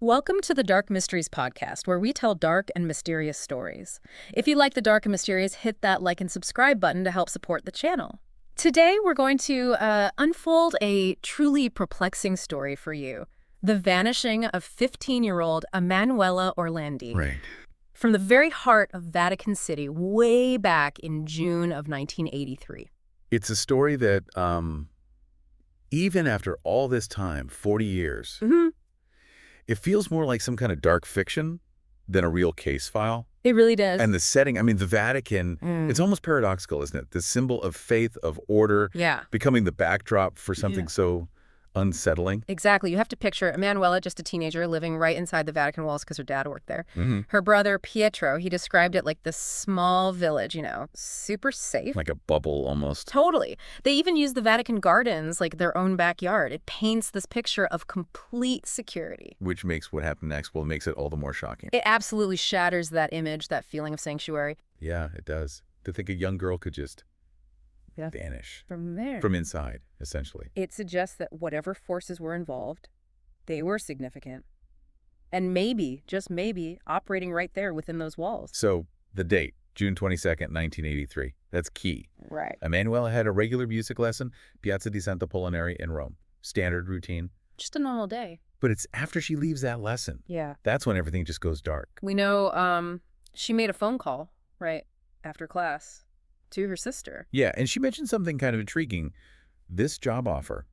Welcome to the Dark Mysteries podcast, where we tell dark and mysterious stories. If you like the dark and mysterious, hit that like and subscribe button to help support the channel. Today, we're going to unfold a truly perplexing story for you. The vanishing of 15-year-old Emanuela Orlandi. Right. From the very heart of Vatican City, way back in June of 1983. It's a story that, even after all this time, 40 years, it feels more like some kind of dark fiction than a real case file. It really does. And the setting, I mean, the Vatican, it's almost paradoxical, isn't it? The symbol of faith, of order, becoming the backdrop for something so unsettling. Exactly. You have to picture Emanuela, just a teenager, living right inside the Vatican walls because her dad worked there. Her brother, Pietro, he described it like this small village, super safe. Like a bubble, almost. Totally. They even use the Vatican gardens like their own backyard. It paints this picture of complete security. Which makes what happened next, well, it makes it all the more shocking. It absolutely shatters that image, that feeling of sanctuary. Yeah, it does. To think a young girl could just vanish. From there. From inside, essentially. It suggests that whatever forces were involved, they were significant. And maybe, just maybe, operating right there within those walls. So, the date, June 22nd, 1983. That's key. Right. Emanuela had a regular music lesson, Piazza di Santa Apollinare in Rome. Standard routine. Just a normal day. But it's after she leaves that lesson. Yeah. That's when everything just goes dark. We know she made a phone call, right, after class, to her sister. Yeah, and she mentioned something kind of intriguing. This job offer,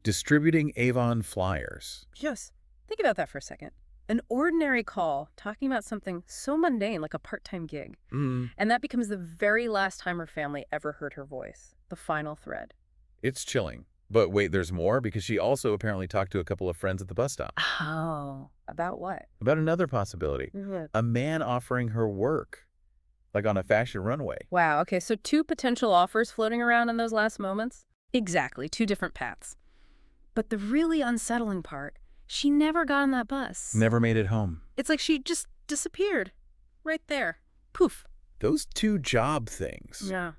distributing Avon flyers. Just think about that for a second. An ordinary call talking about something so mundane like a part-time gig. And that becomes the very last time her family ever heard her voice. The final thread. It's chilling. But wait, there's more? Because she also apparently talked to a couple of friends at the bus stop. Oh, about what? About another possibility. A man offering her work. Like on a fashion runway. Wow, okay, so two potential offers floating around in those last moments? Exactly, two different paths. But the really unsettling part, she never got on that bus. Never made it home. It's like she just disappeared. Right there. Poof. Those two job things. Yeah.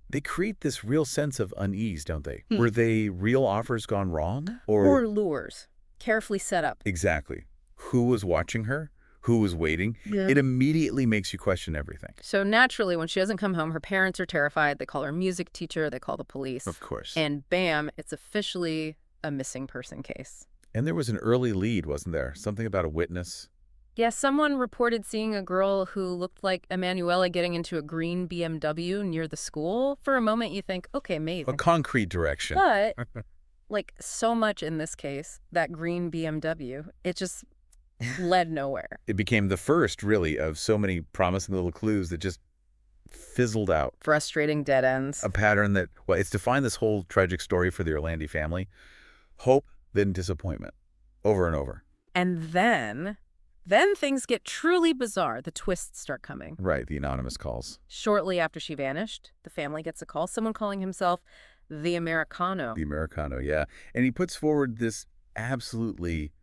They create this real sense of unease, don't they? Were they real offers gone wrong? Or lures. Carefully set up. Exactly. Who was watching her? Who was waiting? Yeah. It immediately makes you question everything. So naturally, when she doesn't come home, her parents are terrified. They call her music teacher. They call the police. Of course. And bam, it's officially a missing person case. And there was an early lead, wasn't there? Something about a witness. Yeah, someone reported seeing a girl who looked like Emanuela getting into a green BMW near the school. For a moment, you think, okay, maybe. A concrete direction. But, like so much in this case, that green BMW, it just led nowhere. It became the first, really, of so many promising little clues that just fizzled out. Frustrating dead ends. A pattern that, well, it's defined this whole tragic story for the Orlandi family. Hope, then disappointment. Over and over. And then things get truly bizarre. The twists start coming. Right, the anonymous calls. Shortly after she vanished, the family gets a call. Someone calling himself the Americano. The Americano, yeah. And he puts forward this absolutely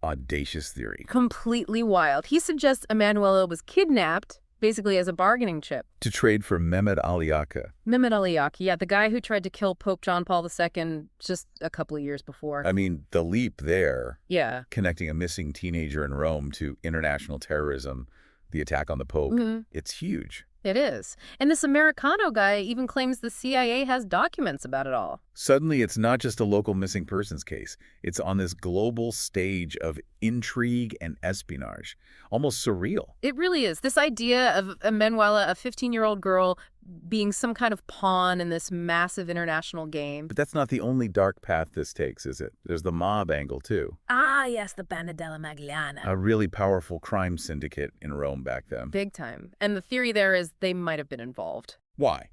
audacious theory. Completely wild. He suggests Emanuela was kidnapped, basically as a bargaining chip. To trade for Mehmet Ali Yaka. Mehmet Ali Yaka, yeah, the guy who tried to kill Pope John Paul II just a couple of years before. I mean, the leap there. Yeah. Connecting a missing teenager in Rome to international terrorism, the attack on the Pope. It's huge. It is. And this Americano guy even claims the CIA has documents about it all. Suddenly, it's not just a local missing persons case. It's on this global stage of intrigue and espionage. Almost surreal. It really is. This idea of Emanuela, a 15-year-old girl, being some kind of pawn in this massive international game. But that's not the only dark path this takes, is it? There's the mob angle, too. Ah, yes, the Banda della Magliana. A really powerful crime syndicate in Rome back then. Big time. And the theory there is they might have been involved. Why?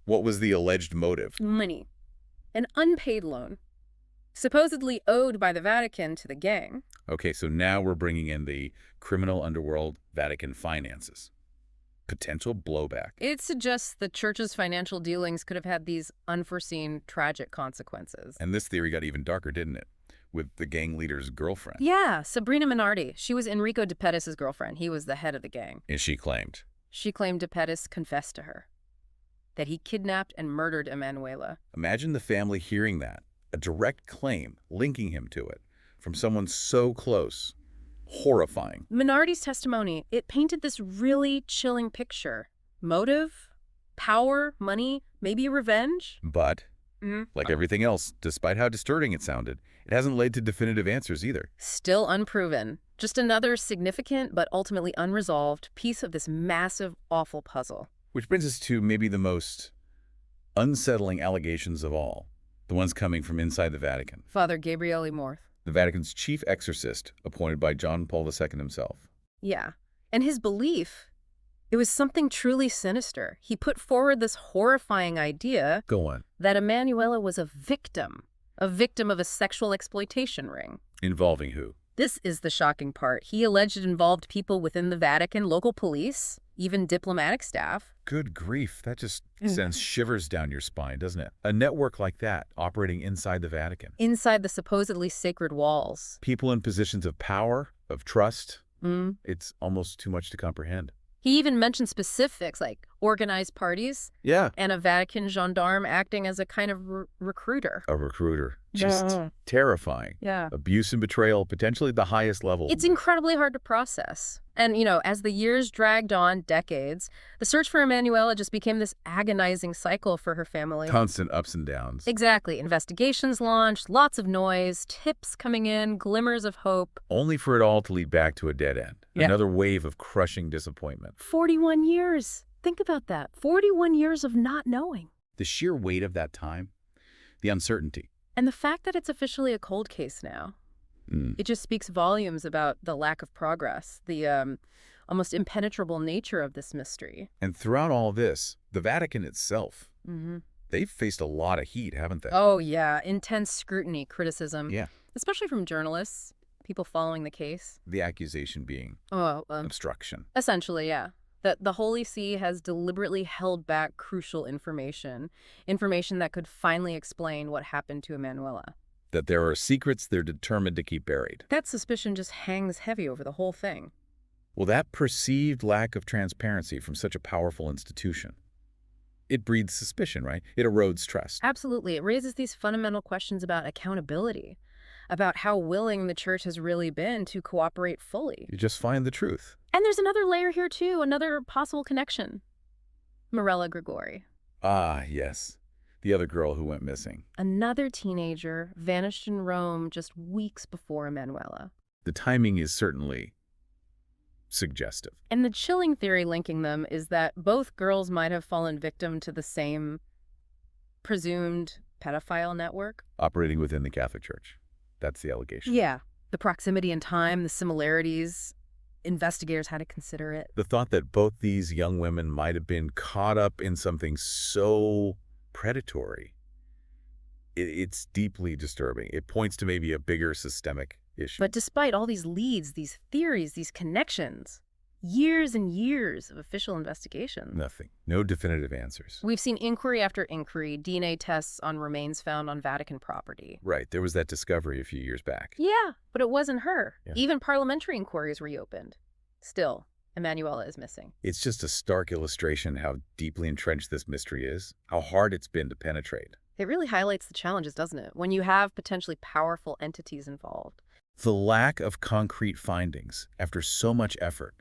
What was the alleged motive? Money. An unpaid loan. Supposedly owed by the Vatican to the gang. Okay, so now we're bringing in the criminal underworld Vatican finances. Potential blowback. It suggests the church's financial dealings could have had these unforeseen, tragic consequences. And this theory got even darker, didn't it? With the gang leader's girlfriend. Yeah, Sabrina Minardi. She was Enrico De Pettis' girlfriend. He was the head of the gang. And she claimed. She claimed De Pettis confessed to her that he kidnapped and murdered Emanuela. Imagine the family hearing that. A direct claim linking him to it from someone so close. horrifying. Minardi's testimony, it painted this really chilling picture. Motive, power, money, maybe revenge? But, like everything else, despite how disturbing it sounded, it hasn't led to definitive answers either. Still unproven. Just another significant but ultimately unresolved piece of this massive, awful puzzle. Which brings us to maybe the most unsettling allegations of all, the ones coming from inside the Vatican. Father Gabriele Morth. The Vatican's chief exorcist, appointed by John Paul II himself. Yeah. And his belief, it was something truly sinister. He put forward this horrifying idea Go on. that Emanuela was a victim of a sexual exploitation ring. Involving who? This is the shocking part. He alleged it involved people within the Vatican, local police, even diplomatic staff. Good grief. That just sends shivers down your spine, doesn't it? A network like that operating inside the Vatican. Inside the supposedly sacred walls. People in positions of power, of trust. It's almost too much to comprehend. He even mentioned specifics like organized parties Yeah. and a Vatican gendarme acting as a kind of recruiter. A recruiter. Just terrifying. Yeah. Abuse and betrayal, potentially the highest level. It's incredibly hard to process. And, as the years dragged on, decades, the search for Emanuela just became this agonizing cycle for her family. Constant ups and downs. Exactly. Investigations launched, lots of noise, tips coming in, glimmers of hope. Only for it all to lead back to a dead end. Yeah. Another wave of crushing disappointment. 41 years. Think about that. 41 years of not knowing. The sheer weight of that time, the uncertainty. And the fact that it's officially a cold case now. It just speaks volumes about the lack of progress, the almost impenetrable nature of this mystery. And throughout all this, the Vatican itself, they've faced a lot of heat, haven't they? Oh, yeah. Intense scrutiny, criticism. Yeah. Especially from journalists, people following the case. The accusation being obstruction. Essentially, yeah. That the Holy See has deliberately held back crucial information that could finally explain what happened to Emanuela. That there are secrets they're determined to keep buried. That suspicion just hangs heavy over the whole thing. Well, that perceived lack of transparency from such a powerful institution, it breeds suspicion, right? It erodes trust. Absolutely. It raises these fundamental questions about accountability, about how willing the church has really been to cooperate fully. You just find the truth. And there's another layer here, too, another possible connection. Mirella Grigori. Ah, yes. The other girl who went missing. Another teenager vanished in Rome just weeks before Emanuela. The timing is certainly suggestive. And the chilling theory linking them is that both girls might have fallen victim to the same presumed pedophile network. Operating within the Catholic Church. That's the allegation. Yeah. The proximity in time, the similarities, investigators had to consider it. The thought that both these young women might have been caught up in something so predatory, it's deeply disturbing. It points to maybe a bigger systemic issue. But despite all these leads, these theories, these connections, years and years of official investigation. Nothing. No definitive answers. We've seen inquiry after inquiry, DNA tests on remains found on Vatican property. Right. There was that discovery a few years back. Yeah, but it wasn't her. Yeah. Even parliamentary inquiries reopened. Still, Emanuela is missing. It's just a stark illustration how deeply entrenched this mystery is, how hard it's been to penetrate. It really highlights the challenges, doesn't it? When you have potentially powerful entities involved. The lack of concrete findings after so much effort.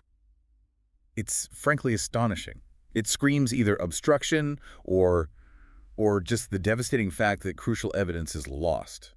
It's frankly astonishing. It screams either obstruction or just the devastating fact that crucial evidence is lost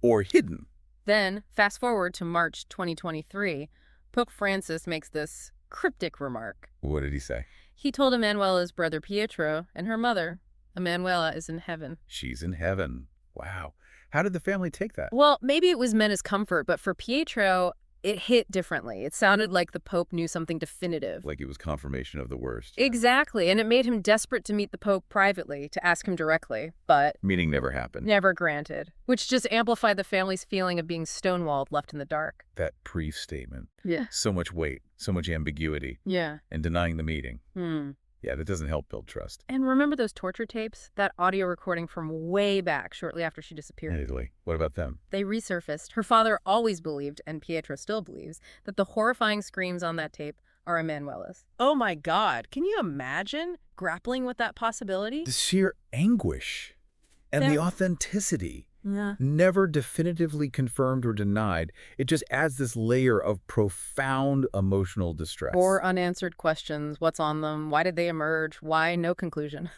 or hidden. Then, fast forward to March 2023, Pope Francis makes this cryptic remark. What did he say? He told Emanuela's brother Pietro and her mother, Emanuela is in heaven. She's in heaven. Wow. How did the family take that? Well, maybe it was meant as comfort, but for Pietro, it hit differently. It sounded like the Pope knew something definitive. Like it was confirmation of the worst. Exactly, and it made him desperate to meet the Pope privately, to ask him directly, but Meeting never happened. never granted, which just amplified the family's feeling of being stonewalled, left in the dark. That brief statement. Yeah. So much weight, so much ambiguity, Yeah. and denying the meeting. Yeah, that doesn't help build trust. And remember those torture tapes? That audio recording from way back, shortly after she disappeared? Italy. What about them? They resurfaced. Her father always believed, and Pietro still believes, that the horrifying screams on that tape are Emanuela's. Oh my God. Can you imagine grappling with that possibility? The sheer anguish and the authenticity. Yeah. Never definitively confirmed or denied. It just adds this layer of profound emotional distress. Or unanswered questions. What's on them? Why did they emerge? Why? No conclusion.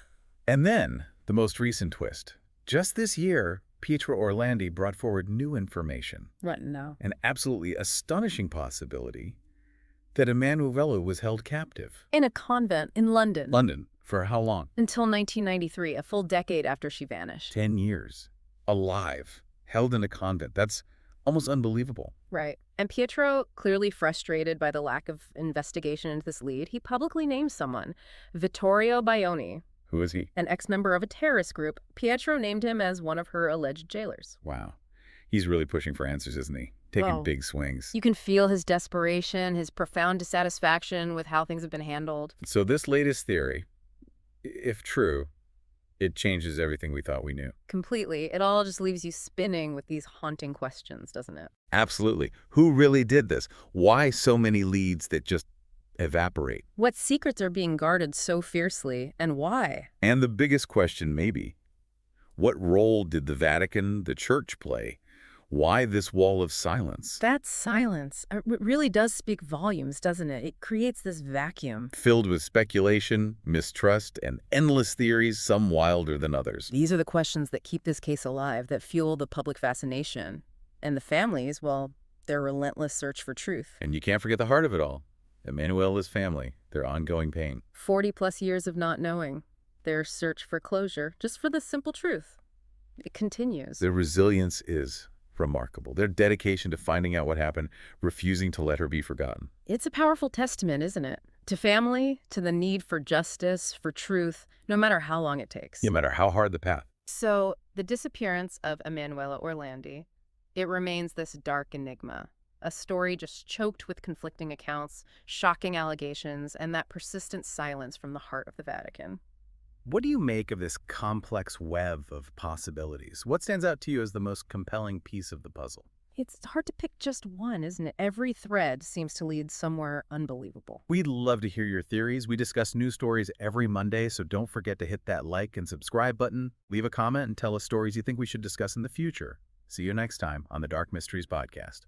And then, the most recent twist. Just this year, Pietro Orlandi brought forward new information. Right now. An absolutely astonishing possibility that Emanuela was held captive. In a convent in London. London. For how long? Until 1993, a full decade after she vanished. 10 years. Alive. Held in a convent. That's almost unbelievable. Right. And Pietro, clearly frustrated by the lack of investigation into this lead, he publicly named someone, Vittorio Baioni. Who is he? An ex-member of a terrorist group. Pietro named him as one of her alleged jailers. Wow. He's really pushing for answers, isn't he? Taking Well, big swings. You can feel his desperation, his profound dissatisfaction with how things have been handled. So this latest theory, if true, it changes everything we thought we knew. Completely. It all just leaves you spinning with these haunting questions, doesn't it? Absolutely. Who really did this? Why so many leads that just evaporate? What secrets are being guarded so fiercely, and why? And the biggest question, maybe, what role did the Vatican, the Church, play? Why this wall of silence? That silence really does speak volumes, doesn't it? It creates this vacuum. Filled with speculation, mistrust, and endless theories, some wilder than others. These are the questions that keep this case alive, that fuel the public fascination. And the families, well, their relentless search for truth. And you can't forget the heart of it all. Emanuela's family, their ongoing pain. 40-plus years of not knowing. Their search for closure, just for the simple truth. It continues. Their resilience is remarkable. Their dedication to finding out what happened, refusing to let her be forgotten. It's a powerful testament, isn't it? To family, to the need for justice, for truth, no matter how long it takes. No matter how hard the path. So, the disappearance of Emanuela Orlandi, it remains this dark enigma. A story just choked with conflicting accounts, shocking allegations, and that persistent silence from the heart of the Vatican. What do you make of this complex web of possibilities? What stands out to you as the most compelling piece of the puzzle? It's hard to pick just one, isn't it? Every thread seems to lead somewhere unbelievable. We'd love to hear your theories. We discuss new stories every Monday, so don't forget to hit that like and subscribe button, leave a comment, and tell us stories you think we should discuss in the future. See you next time on the Dark Mysteries Podcast.